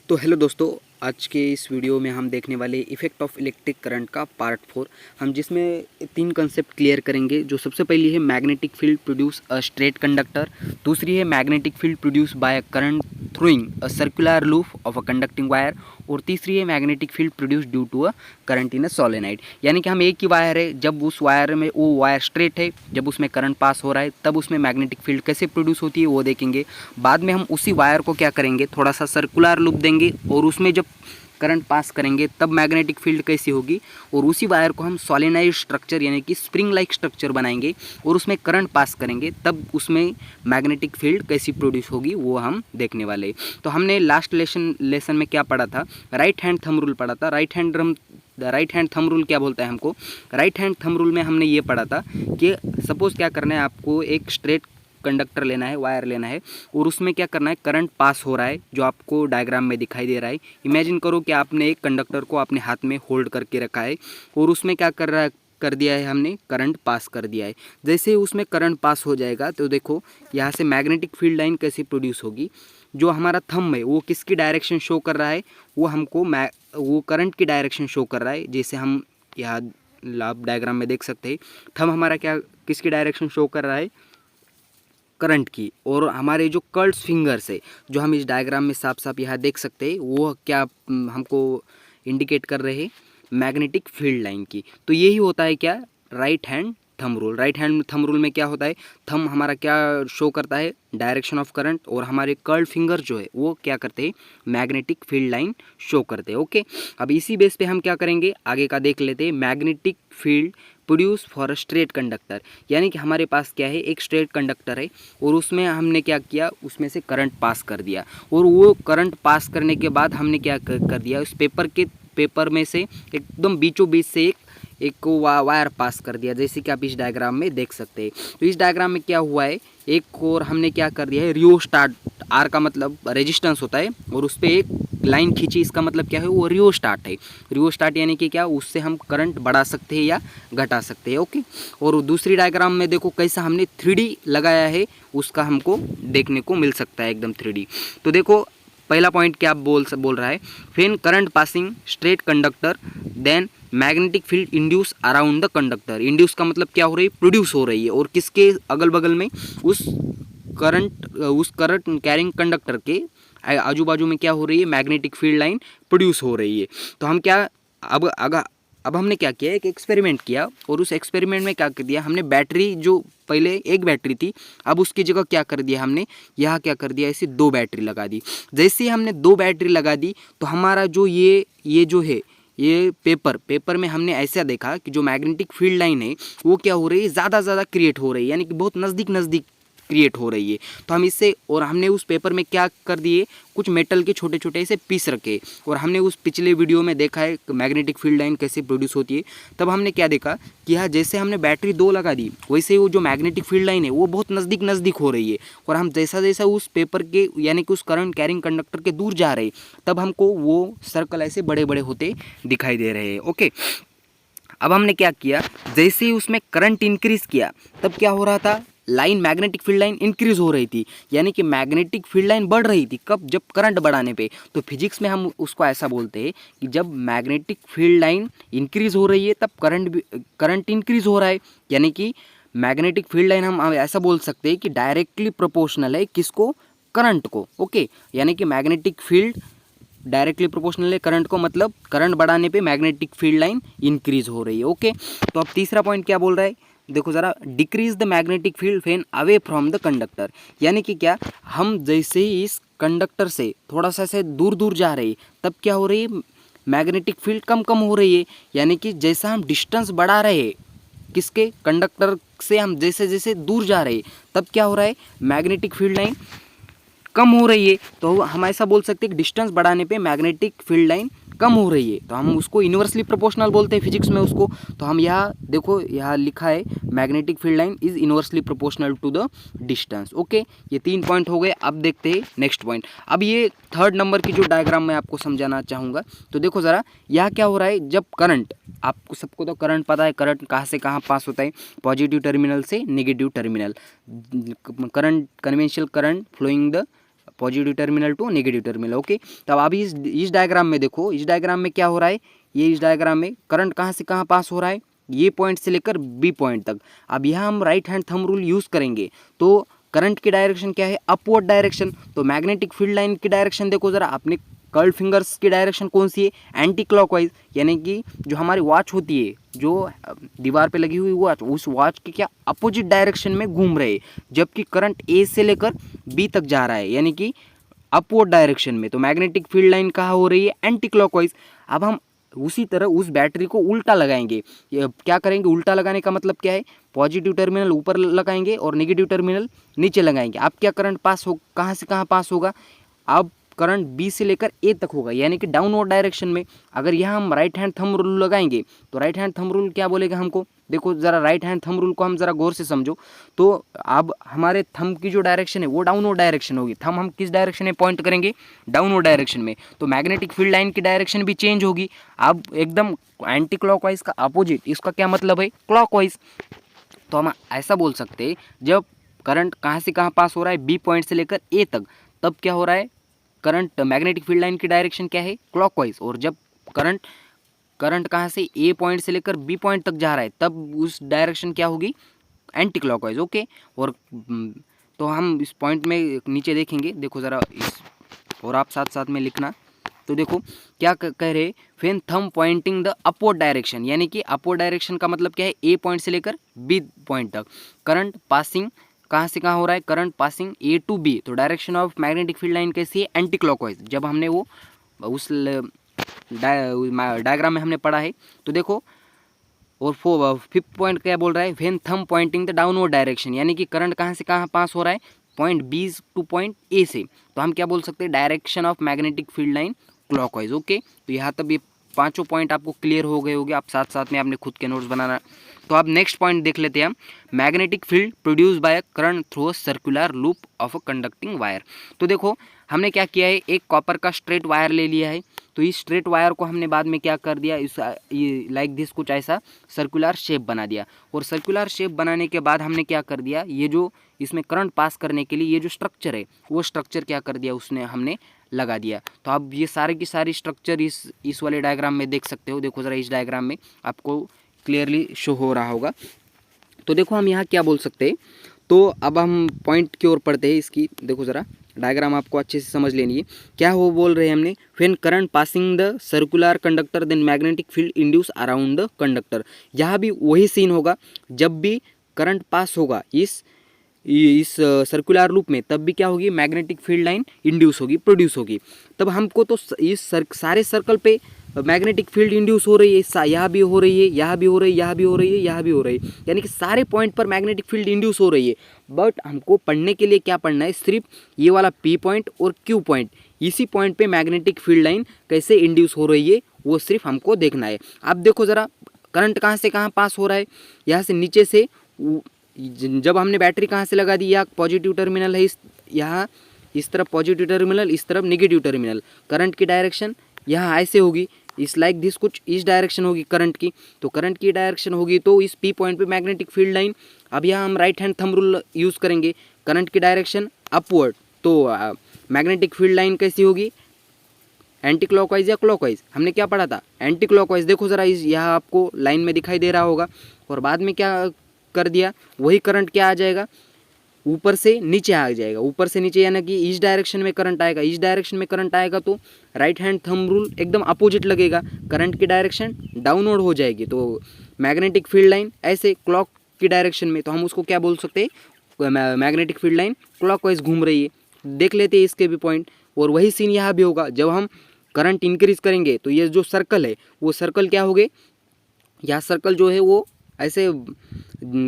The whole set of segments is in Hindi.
तो हेलो दोस्तों, आज के इस वीडियो में हम देखने वाले इफ़ेक्ट ऑफ इलेक्ट्रिक करंट का पार्ट 4। हम जिसमें तीन कंसेप्ट क्लियर करेंगे। जो सबसे पहली है magnetic field produce a straight conductor, दूसरी है magnetic field produce by a current throughing a circular loop of a conducting wire, और तीसरी है magnetic field produce due to a current in a solenoid. यानी कि हम एक ही वायर है, जब उस वायर में वो वायर स्ट्रेट है, जब उसमें करंट पास हो रहा है, तब उसमें मैग्नेटिक फील्ड कैसे प्रोड्यूस होती है वो देखेंगे। बाद में हम उसी वायर को क्या करेंगे, थोड़ा सा सर्कुलर लूप देंगे और उसमें जब करंट पास करेंगे तब मैग्नेटिक फील्ड कैसी होगी, और उसी वायर को हम सोलेनाइड स्ट्रक्चर यानी कि स्प्रिंग लाइक स्ट्रक्चर बनाएंगे और उसमें करंट पास करेंगे तब उसमें मैग्नेटिक फील्ड कैसी प्रोड्यूस होगी वो हम देखने वाले। तो हमने लास्ट लेसन में क्या पढ़ा था, राइट हैंड थंब रूल पढ़ा था। राइट हैंड थंब रूल क्या बोलता है हमको, राइट हैंड थंब रूल में हमने ये पढ़ा था कि सपोज़ क्या करना है, आपको एक स्ट्रेट कंडक्टर लेना है, वायर लेना है, और उसमें क्या करना है, करंट पास हो रहा है जो आपको डायग्राम में दिखाई दे रहा है। इमेजिन करो कि आपने एक कंडक्टर को अपने हाथ में होल्ड करके रखा है और उसमें क्या कर दिया है, हमने करंट पास कर दिया है। जैसे ही उसमें करंट पास हो जाएगा तो देखो यहाँ से मैग्नेटिक फील्ड लाइन कैसी प्रोड्यूस होगी। जो हमारा थंब है वो किसकी डायरेक्शन शो कर रहा है, वो हमको वो करंट की डायरेक्शन शो कर रहा है। जैसे हम यहाँ आप डायग्राम में देख सकते हैं, थंब हमारा क्या किसकी डायरेक्शन शो कर रहा है, करंट की। और हमारे जो कर्ल्स फिंगर्स है जो हम इस डायग्राम में साफ साफ यहाँ देख सकते हैं, वो क्या हमको इंडिकेट कर रहे हैं, मैग्नेटिक फील्ड लाइन की। तो यही होता है क्या, right hand thumb rule. Right hand thumb rule में क्या होता है, थंब हमारा क्या शो करता है, डायरेक्शन ऑफ करंट, और हमारे कर्ल फिंगर जो है वो क्या करते हैं, मैग्नेटिक फील्ड लाइन शो करते हैं। ओके, अब इसी बेस पे हम क्या करेंगे, आगे का देख लेते हैं। Magnetic field produce for a straight conductor, यानी कि हमारे पास क्या है, एक स्ट्रेट कंडक्टर है और उसमें हमने क्या किया, उसमें से करंट पास कर दिया, और वो करंट पास करने के बाद हमने क्या कर दिया, उस पेपर में से एकदम बीचों बीच से एक वायर पास कर दिया, जैसे कि आप इस डायग्राम में देख सकते हैं। तो इस डायग्राम में क्या हुआ है, एक और हमने क्या कर दिया है, रियोस्टाट, आर का मतलब रेजिस्टेंस होता है, और उस पर एक लाइन खींची, इसका मतलब क्या है, वो रियोस्टाट है। रियोस्टाट यानी कि क्या, उससे हम करंट बढ़ा सकते हैं या घटा सकते हैं। ओके, और दूसरी डायग्राम में देखो कैसा हमने 3D लगाया है, उसका हमको देखने को मिल सकता है एकदम 3D। तो देखो पहला पॉइंट क्या बोल रहा है, when current passing straight conductor then magnetic field induce around the conductor. Induce का मतलब क्या हो रही है, प्रोड्यूस हो रही है, और किसके अगल बगल में, उस करंट कैरिंग कंडक्टर के आजू बाजू में क्या हो रही है, मैग्नेटिक फील्ड लाइन प्रोड्यूस हो रही है। तो हम क्या, अब हमने क्या किया, एक एक्सपेरिमेंट किया, और उस एक्सपेरिमेंट में क्या कर दिया हमने, बैटरी जो पहले एक बैटरी थी, अब उसकी जगह क्या कर दिया हमने, यहाँ क्या कर दिया, ऐसे 2 बैटरी लगा दी। जैसे ही हमने 2 बैटरी लगा दी तो हमारा जो ये जो है, ये पेपर में हमने ऐसा देखा कि जो मैग्नेटिक फील्ड लाइन है वो क्या हो रही है, ज़्यादा क्रिएट हो रही है, यानी कि बहुत नज़दीक क्रिएट हो रही है। तो हम इससे, और हमने उस पेपर में क्या कर दिए, कुछ मेटल के छोटे छोटे ऐसे पीस रखे, और हमने उस पिछले वीडियो में देखा है मैग्नेटिक फील्ड लाइन कैसे प्रोड्यूस होती है। तब हमने क्या देखा कि हाँ, जैसे हमने बैटरी 2 लगा दी, वैसे वो जो मैग्नेटिक फील्ड लाइन है वो बहुत नज़दीक हो रही है, और हम जैसा उस पेपर के यानी कि उस करंट कैरिंग कंडक्टर के दूर जा रहे हैं, तब हमको वो सर्कल ऐसे बड़े बड़े होते दिखाई दे रहे हैं। ओके, अब हमने क्या किया, जैसे ही उसमें करंट इंक्रीज किया तब क्या हो रहा था, line magnetic field line increase हो रही थी, यानी कि मैग्नेटिक फील्ड लाइन बढ़ रही थी। कब, जब करंट बढ़ाने पे। तो फिजिक्स में हम उसको ऐसा बोलते हैं कि जब मैग्नेटिक फील्ड लाइन इंक्रीज हो रही है तब करंट इंक्रीज हो रहा है, यानी कि मैग्नेटिक फील्ड लाइन हम ऐसा बोल सकते हैं कि डायरेक्टली प्रोपोर्शनल है किसको, करंट को। ओके, यानी कि मैग्नेटिक फील्ड डायरेक्टली प्रोपोर्शनल है करंट को, मतलब करंट बढ़ाने पे मैग्नेटिक फील्ड लाइन इंक्रीज हो रही है। ओके, तो अब तीसरा पॉइंट क्या बोल रहा है, देखो ज़रा, decrease the magnetic field when away from the conductor, यानी कि क्या, हम जैसे ही इस कंडक्टर से थोड़ा सा से दूर जा रहे हैं तब क्या हो रही है, मैग्नेटिक फील्ड कम हो रही है। यानी कि जैसा हम डिस्टेंस बढ़ा रहे हैं किसके, कंडक्टर से, हम जैसे दूर जा रहे हैं तब क्या हो रहा है, मैग्नेटिक फील्ड लाइन कम हो रही है। तो हम ऐसा बोल सकते हैं कि डिस्टेंस बढ़ाने पे मैग्नेटिक फील्ड लाइन कम हो रही है, तो हम उसको इन्वर्सली प्रोपोर्शनल बोलते हैं फिजिक्स में उसको। तो हम यहाँ देखो, यहाँ लिखा है magnetic field line is inversely proportional to the distance. Okay, ये 3 पॉइंट हो गए। अब देखते हैं नेक्स्ट पॉइंट। अब ये 3rd नंबर की जो डायग्राम मैं आपको समझाना चाहूँगा, तो देखो ज़रा, यहाँ क्या हो रहा है, जब करंट, आपको सबको तो करंट पता है, करंट कहाँ से कहाँ पास होता है, पॉजिटिव टर्मिनल से negative terminal. Current, conventional current flowing the positive terminal to negative terminal. Okay, तब अभी इस डायग्राम में देखो, इस डायग्राम में क्या हो रहा है, ये इस डायग्राम में करंट कहाँ से कहाँ पास हो रहा है, ये पॉइंट से लेकर बी पॉइंट तक। अब यहाँ हम right hand thumb rule use करेंगे तो करंट की डायरेक्शन क्या है, अपवर्ड डायरेक्शन। तो मैग्नेटिक फील्ड लाइन की डायरेक्शन देखो ज़रा, अपने कर्ल फिंगर्स की डायरेक्शन कौन सी है, एंटी क्लॉकवाइज, यानी कि जो हमारी वॉच होती है, जो दीवार पे लगी हुई वॉच, उस वॉच के क्या अपोजिट डायरेक्शन में घूम रहे हैं, जबकि करंट ए से लेकर बी तक जा रहा है, यानी कि अपवर्ड डायरेक्शन में। तो मैग्नेटिक फील्ड लाइन कहाँ हो रही है, एंटी क्लॉकवाइज। अब हम उसी तरह उस बैटरी को उल्टा लगाएंगे। क्या करेंगे, उल्टा लगाने का मतलब क्या है, पॉजिटिव टर्मिनल ऊपर लगाएंगे और नेगेटिव टर्मिनल नीचे लगाएंगे। अब क्या करंट पास हो, कहाँ से कहाँ पास होगा, अब करंट बी से लेकर ए तक होगा, यानी कि डाउनवर्ड डायरेक्शन में। अगर यहाँ हम राइट हैंड थंब रूल लगाएंगे तो राइट हैंड थंब रूल क्या बोलेगा हमको, देखो ज़रा राइट हैंड थंब रूल को हम ज़रा गौर से समझो। तो अब हमारे थंब की जो डायरेक्शन है वो डाउनवर्ड डायरेक्शन होगी। थंब हम किस डायरेक्शन में पॉइंट करेंगे, डाउनवर्ड डायरेक्शन में। तो मैग्नेटिक फील्ड लाइन की डायरेक्शन भी चेंज होगी, अब एकदम एंटी क्लॉकवाइज का अपोजिट। इसका क्या मतलब है, क्लॉकवाइज। तो हम ऐसा बोल सकते हैं, जब करंट कहाँ से कहाँ पास हो रहा है, बी पॉइंट से लेकर ए तक, तब क्या हो रहा है, करंट मैग्नेटिक फील्ड लाइन की डायरेक्शन क्या है, क्लॉकवाइज। और जब करंट कहाँ से ए पॉइंट से लेकर बी पॉइंट तक जा रहा है, तब उस डायरेक्शन क्या होगी, एंटी क्लॉकवाइज। ओके, और तो हम इस पॉइंट में नीचे देखेंगे, देखो ज़रा इस, और आप साथ साथ में लिखना। तो देखो क्या कह रहे, when thumb Poynting the upward direction, यानी कि अपवर्ड डायरेक्शन का मतलब क्या है, ए पॉइंट से लेकर बी पॉइंट तक। करंट पासिंग कहाँ से कहाँ हो रहा है, current passing A to B. तो direction of magnetic field line कैसी है, एंटी क्लॉकवाइज। जब हमने वो उस डायग्राम में हमने पढ़ा है। तो देखो, और फिफ्थ पॉइंट क्या बोल रहा है, when thumb Poynting the downward direction, यानी कि करंट कहाँ से कहाँ पास हो रहा है, point B to point A से। तो हम क्या बोल सकते हैं, direction of magnetic field line clockwise. Okay, तो यहाँ तक ये पांचों पॉइंट आपको क्लियर हो गए होंगे। आप साथ साथ में आपने खुद के नोट्स बनाना। तो अब नेक्स्ट पॉइंट देख लेते हैं हम, magnetic field produce by a current through a circular loop of a conducting wire. तो देखो हमने क्या किया है, एक कॉपर का स्ट्रेट वायर ले लिया है। तो इस स्ट्रेट वायर को हमने बाद में क्या कर दिया, इस लाइक कुछ ऐसा सर्कुलर शेप बना दिया। और सर्कुलर शेप बनाने के बाद हमने क्या कर दिया, ये जो इसमें करंट पास करने के लिए ये जो स्ट्रक्चर है, वो स्ट्रक्चर क्या कर दिया, उसने हमने लगा दिया। तो अब ये सारे की सारी स्ट्रक्चर इस वाले डायग्राम में देख सकते हो। देखो ज़रा इस डायग्राम में आपको क्लियरली शो हो रहा होगा। तो देखो हम यहाँ क्या बोल सकते हैं। तो अब हम पॉइंट की ओर पढ़ते हैं इसकी। देखो ज़रा डायग्राम आपको अच्छे से समझ लेनी है। क्या वो बोल रहे हैं हमने, when current passing the circular conductor then magnetic field induce around the conductor. यहाँ भी वही सीन होगा, जब भी करंट पास होगा इस सर्कुलर लूप में, तब भी क्या होगी, मैग्नेटिक फील्ड लाइन इंड्यूस होगी, प्रोड्यूस होगी। तब हमको तो इस सारे सर्कल पे मैग्नेटिक फील्ड इंड्यूस हो रही है, यहाँ भी हो रही है, यहाँ भी हो रही है, यहाँ भी हो रही है, यहाँ भी हो रही है, यानी कि सारे पॉइंट पर मैग्नेटिक फील्ड इंड्यूस हो रही है। बट हमको पढ़ने के लिए क्या पढ़ना है, सिर्फ ये वाला पी पॉइंट और क्यू पॉइंट, इसी पॉइंट पे मैग्नेटिक फील्ड लाइन कैसे इंड्यूस हो रही है वो सिर्फ हमको देखना है। अब देखो ज़रा करंट कहाँ से कहाँ पास हो रहा है, यहाँ से नीचे से। जब हमने बैटरी कहाँ से लगा दी, यहाँ पॉजिटिव टर्मिनल है, यहाँ इस तरफ पॉजिटिव टर्मिनल, इस तरफ नेगेटिव टर्मिनल। करंट की डायरेक्शन यहाँ ऐसे होगी, इस लाइक दिस कुछ इस डायरेक्शन होगी करंट की। तो करंट की डायरेक्शन होगी तो इस पी पॉइंट पे मैग्नेटिक फील्ड लाइन। अब यहाँ हम right hand thumb rule use करेंगे, करंट की डायरेक्शन अपवर्ड। तो मैग्नेटिक फील्ड लाइन कैसी होगी, एंटी क्लॉकवाइज या क्लॉकवाइज। हमने क्या पढ़ा था, एंटी क्लॉकवाइज। देखो ज़रा इस यहाँ आपको लाइन में दिखाई दे रहा होगा। और बाद में क्या कर दिया, वही करंट क्या आ जाएगा, ऊपर से नीचे आ जाएगा। ऊपर से नीचे यानी कि इस डायरेक्शन में करंट आएगा, इस डायरेक्शन में करंट आएगा तो राइट हैंड थंब रूल एकदम अपोजिट लगेगा, करंट की डायरेक्शन डाउनवर्ड हो जाएगी। तो मैग्नेटिक फील्ड लाइन ऐसे क्लॉक की डायरेक्शन में, तो हम उसको क्या बोल सकते हैं, मैग्नेटिक फील्ड लाइन क्लॉकवाइज घूम रही है। देख लेते हैं इसके भी पॉइंट। और वही सीन यहाँ भी होगा, जब हम करंट इंक्रीज करेंगे तो ये जो सर्कल है वो सर्कल क्या हो गए, यह सर्कल जो है वो ऐसे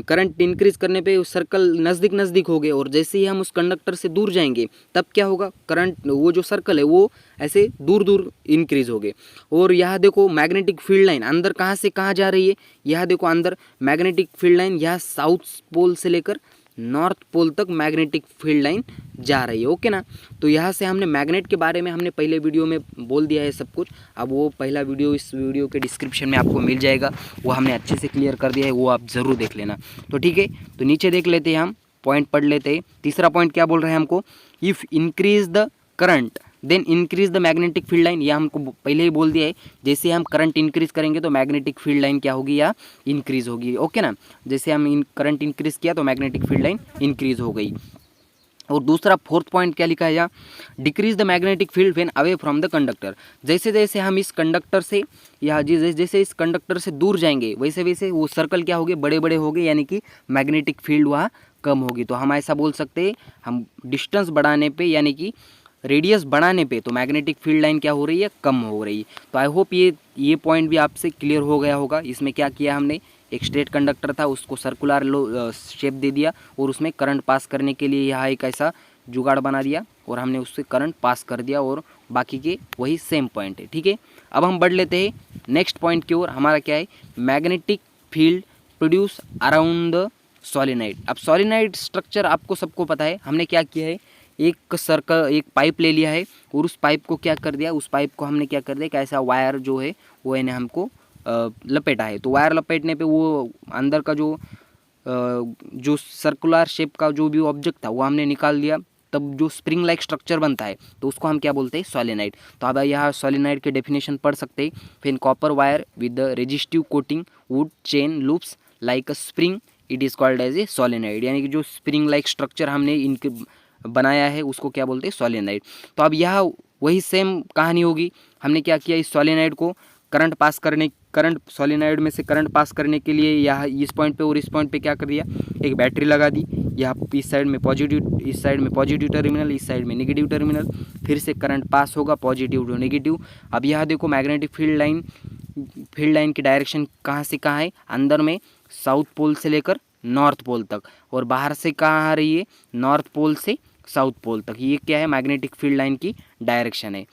करंट इंक्रीज करने पे उस सर्कल नज़दीक नज़दीक हो गए। और जैसे ही हम उस कंडक्टर से दूर जाएंगे तब क्या होगा, करंट वो जो सर्कल है वो ऐसे दूर दूर इंक्रीज हो गए। और यहाँ देखो मैग्नेटिक फील्ड लाइन अंदर कहाँ से कहाँ जा रही है, यहाँ देखो अंदर मैग्नेटिक फील्ड लाइन यहाँ साउथ पोल से लेकर नॉर्थ पोल तक मैग्नेटिक फील्ड लाइन जा रही है। ओके ना। तो यहाँ से हमने मैग्नेट के बारे में हमने पहले वीडियो में बोल दिया है सब कुछ। अब वो पहला वीडियो इस वीडियो के डिस्क्रिप्शन में आपको मिल जाएगा, वो हमने अच्छे से क्लियर कर दिया है, वो आप ज़रूर देख लेना। तो ठीक है, तो नीचे देख लेते हैं हम, पॉइंट पढ़ लेते हैं। तीसरा पॉइंट क्या बोल रहे हैं हमको, if increase the current then increase the magnetic field line, यह हमको पहले ही बोल दिया है, जैसे हम करंट इंक्रीज करेंगे तो मैग्नेटिक फील्ड लाइन क्या होगी या इंक्रीज होगी, ओके ना। जैसे हम करंट इंक्रीज किया तो मैग्नेटिक फील्ड लाइन इंक्रीज हो गई। और दूसरा फोर्थ पॉइंट क्या लिखा है यहाँ, decrease the magnetic field when away from the conductor, जैसे जैसे हम इस कंडक्टर से या जैसे जैसे इस कंडक्टर से दूर जाएंगे वैसे वैसे वो सर्कल क्या हो गए, बड़े बड़े हो गए, यानी कि मैग्नेटिक फील्ड वहाँ कम होगी। तो हम ऐसा बोल सकते हैं, हम डिस्टेंस बढ़ाने पे यानी कि रेडियस बढ़ाने पे तो मैग्नेटिक फील्ड लाइन क्या हो रही है, कम हो रही है। तो आई होप ये पॉइंट भी आपसे क्लियर हो गया होगा। इसमें क्या किया हमने, एक स्ट्रेट कंडक्टर था उसको सर्कुलर शेप दे दिया और उसमें करंट पास करने के लिए यहाँ एक ऐसा जुगाड़ बना दिया और हमने उससे करंट पास कर दिया, और बाकी के वही सेम पॉइंट है, ठीक है। अब हम बढ़ लेते हैं नेक्स्ट पॉइंट की ओर। हमारा क्या है, magnetic field produce around the solenoid. अब सॉलिनाइड स्ट्रक्चर आपको सबको पता है, हमने क्या किया है, एक सर्कल एक पाइप ले लिया है और उस पाइप को क्या कर दिया, उस पाइप को हमने क्या कर दिया, कि ऐसा वायर जो है वो इन्हें हमको लपेटा है। तो वायर लपेटने पे वो अंदर का जो सर्कुलर शेप का जो भी ऑब्जेक्ट था वो हमने निकाल दिया, तब जो स्प्रिंग लाइक स्ट्रक्चर बनता है तो उसको हम क्या बोलते हैं, सॉलिनाइड। तो अब यहाँ सॉलिनाइड के डेफिनेशन पढ़ सकते हैं, फिर copper wire with resistive coating wood chain loops like a spring it is called as a solenoid, यानी कि जो स्प्रिंग लाइक स्ट्रक्चर हमने इनके बनाया है उसको क्या बोलते हैं, सॉलिनाइड। तो अब यहाँ वही सेम कहानी होगी, हमने क्या किया, इस सॉलिनाइड को करंट सॉलिनाइड में से करंट पास करने के लिए यहाँ इस पॉइंट पे और इस पॉइंट पे क्या कर दिया, एक बैटरी लगा दी। यहाँ इस साइड में पॉजिटिव, इस साइड में पॉजिटिव टर्मिनल, इस साइड में नेगेटिव टर्मिनल, फिर से करंट पास होगा पॉजिटिव टू नेगेटिव। अब यहाँ देखो मैग्नेटिक फील्ड लाइन की डायरेक्शन कहाँ से कहाँ है, अंदर में साउथ पोल से लेकर नॉर्थ पोल तक, और बाहर से कहाँ आ रही है, नॉर्थ पोल से साउथ पोल तक। ये क्या है, मैग्नेटिक फील्ड लाइन की डायरेक्शन है।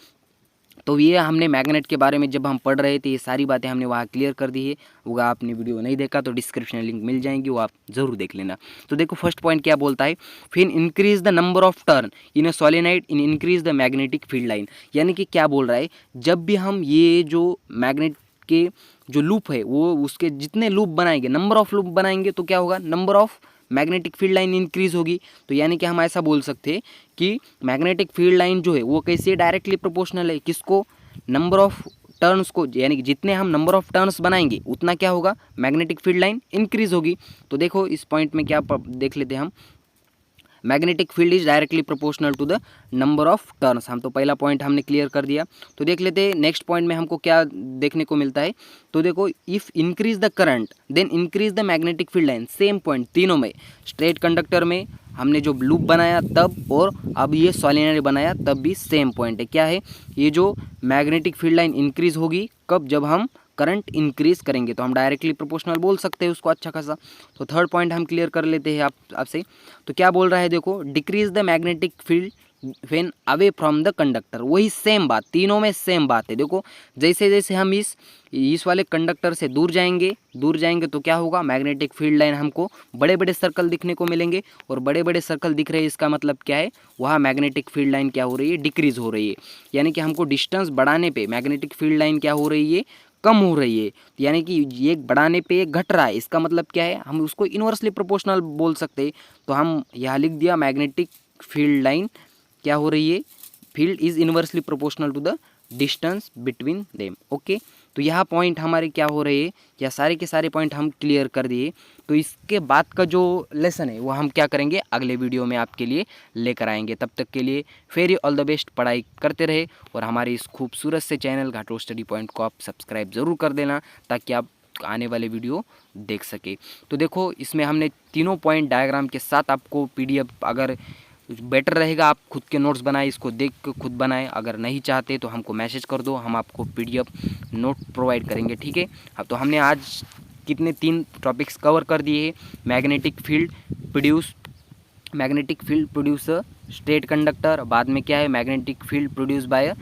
तो ये हमने मैग्नेट के बारे में जब हम पढ़ रहे थे ये सारी बातें हमने वहाँ क्लियर कर दी है। वो आपने वीडियो नहीं देखा तो डिस्क्रिप्शन लिंक मिल जाएंगी, वो आप ज़रूर देख लेना। तो देखो फर्स्ट पॉइंट क्या बोलता है, फिर increase the number of turn in a solenoid in increase the magnetic field line, यानी कि क्या बोल रहा है, जब भी हम ये जो मैग्नेट के जो लूप है वो उसके जितने लूप बनाएंगे, नंबर ऑफ लूप बनाएंगे तो क्या होगा, number of magnetic field line increase होगी। तो यानी कि हम ऐसा बोल सकते हैं कि मैग्नेटिक फील्ड लाइन जो है वो कैसे डायरेक्टली प्रोपोर्शनल है, किसको, नंबर ऑफ टर्न्स को, यानी कि जितने हम नंबर ऑफ टर्न्स बनाएंगे उतना क्या होगा, मैग्नेटिक फील्ड लाइन इंक्रीज होगी। तो देखो इस पॉइंट में क्या देख लेते हैं हम, magnetic field is directly proportional to the number of turns. हम तो पहला पॉइंट हमने क्लियर कर दिया। तो देख लेते हैं नेक्स्ट पॉइंट में हमको क्या देखने को मिलता है। तो देखो if increase the current then increase the magnetic field line, same point तीनों में, स्ट्रेट कंडक्टर में हमने जो लूप बनाया तब, और अब ये सॉलिनॉइड बनाया तब भी सेम पॉइंट है, क्या है, ये जो मैग्नेटिक फील्ड लाइन इंक्रीज होगी कब, जब हम करंट इंक्रीज करेंगे, तो हम डायरेक्टली प्रोपोर्शनल बोल सकते हैं उसको अच्छा खासा। तो थर्ड पॉइंट हम क्लियर कर लेते हैं आपसे। तो क्या बोल रहा है देखो, decrease the magnetic field when away from the conductor, वही सेम बात, तीनों में सेम बात है। देखो जैसे जैसे हम इस वाले कंडक्टर से दूर जाएंगे तो क्या होगा, मैग्नेटिक फील्ड लाइन हमको बड़े बड़े सर्कल दिखने को मिलेंगे, और बड़े बड़े सर्कल दिख रहे हैं इसका मतलब क्या है, वहाँ मैग्नेटिक फील्ड लाइन क्या हो रही है, डिक्रीज हो रही है। यानी कि हमको डिस्टेंस बढ़ाने पे मैग्नेटिक फील्ड लाइन क्या हो रही है, कम हो रही है। यानी कि ये बढ़ाने पे एक घट रहा है, इसका मतलब क्या है, हम उसको इन्वर्सली प्रोपोर्शनल बोल सकते हैं। तो हम यहाँ लिख दिया मैग्नेटिक फील्ड लाइन क्या हो रही है, field is inversely proportional to the distance between them, okay. तो यहाँ पॉइंट हमारे क्या हो रहे हैं, या सारे के सारे पॉइंट हम क्लियर कर दिए। तो इसके बाद का जो लेसन है वो हम क्या करेंगे, अगले वीडियो में आपके लिए लेकर आएंगे। तब तक के लिए वेरी ऑल द बेस्ट, पढ़ाई करते रहे, और हमारे इस खूबसूरत से चैनल घाटोल स्टडी पॉइंट को आप सब्सक्राइब ज़रूर कर देना, ताकि आप आने वाले वीडियो देख सके। तो देखो इसमें हमने तीनों पॉइंट डायग्राम के साथ आपको PDF, अगर बेटर रहेगा आप खुद के नोट्स बनाए, इसको देख के खुद बनाएं। अगर नहीं चाहते तो हमको मैसेज कर दो, हम आपको PDF नोट प्रोवाइड करेंगे, ठीक है। अब तो हमने आज कितने 3 टॉपिक्स कवर कर दिए हैं। Magnetic field produce straight conductor, बाद में क्या है, magnetic field produce by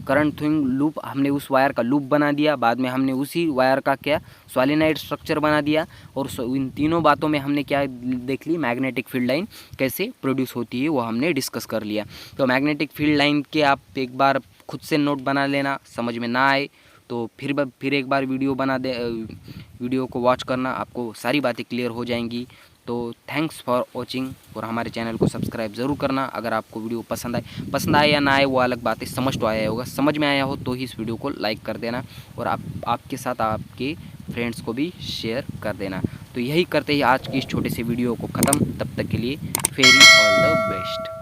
current throughing loop, हमने उस वायर का लूप बना दिया, बाद में हमने उसी वायर का क्या सॉलिनॉइड स्ट्रक्चर बना दिया, और इन तीनों बातों में हमने क्या देख ली, मैग्नेटिक फील्ड लाइन कैसे प्रोड्यूस होती है वो हमने डिस्कस कर लिया। तो मैग्नेटिक फील्ड लाइन के आप एक बार खुद से नोट बना लेना, समझ में ना आए तो फिर एक बार वीडियो को वॉच करना, आपको सारी बातें क्लियर हो जाएंगी। तो थैंक्स फॉर वॉचिंग, और हमारे चैनल को सब्सक्राइब ज़रूर करना। अगर आपको वीडियो पसंद आए या ना आए वो अलग बात है, समझ तो आया होगा, समझ में आया हो तो ही इस वीडियो को लाइक कर देना, और आपके साथ आपके फ्रेंड्स को भी शेयर कर देना। तो यही करते ही आज की इस छोटे से वीडियो को ख़त्म। तब तक के लिए फेरी ऑल द बेस्ट।